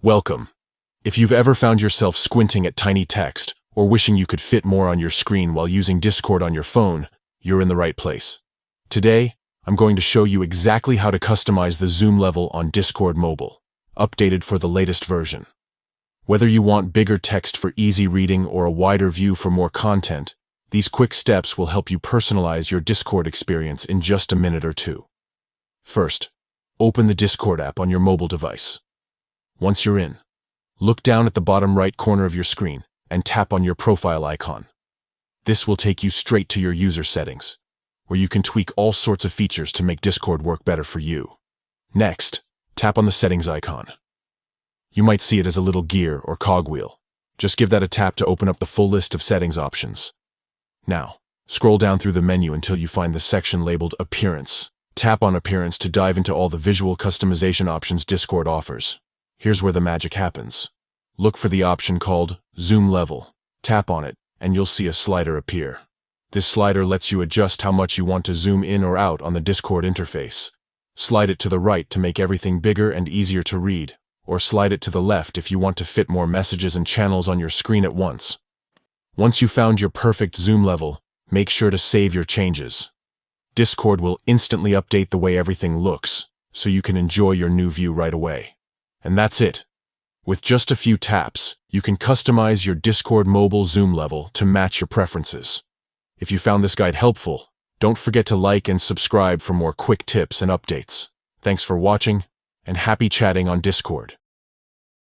Welcome. If you've ever found yourself squinting at tiny text or wishing you could fit more on your screen while using Discord on your phone, you're in the right place. Today, I'm going to show you exactly how to customize the zoom level on Discord Mobile, updated for the latest version. Whether you want bigger text for easy reading or a wider view for more content, these quick steps will help you personalize your Discord experience in just a minute or two. First, open the Discord app on your mobile device. Once you're in, look down at the bottom right corner of your screen and tap on your profile icon. This will take you straight to your user settings, where you can tweak all sorts of features to make Discord work better for you. Next, tap on the settings icon. You might see it as a little gear or cogwheel. Just give that a tap to open up the full list of settings options. Now, scroll down through the menu until you find the section labeled Appearance. Tap on Appearance to dive into all the visual customization options Discord offers. Here's where the magic happens. Look for the option called Zoom Level. Tap on it, and you'll see a slider appear. This slider lets you adjust how much you want to zoom in or out on the Discord interface. Slide it to the right to make everything bigger and easier to read, or slide it to the left if you want to fit more messages and channels on your screen at once. Once you've found your perfect zoom level, make sure to save your changes. Discord will instantly update the way everything looks, so you can enjoy your new view right away. And that's it. With just a few taps, you can customize your Discord mobile zoom level to match your preferences. If you found this guide helpful, don't forget to like and subscribe for more quick tips and updates. Thanks for watching, and happy chatting on Discord.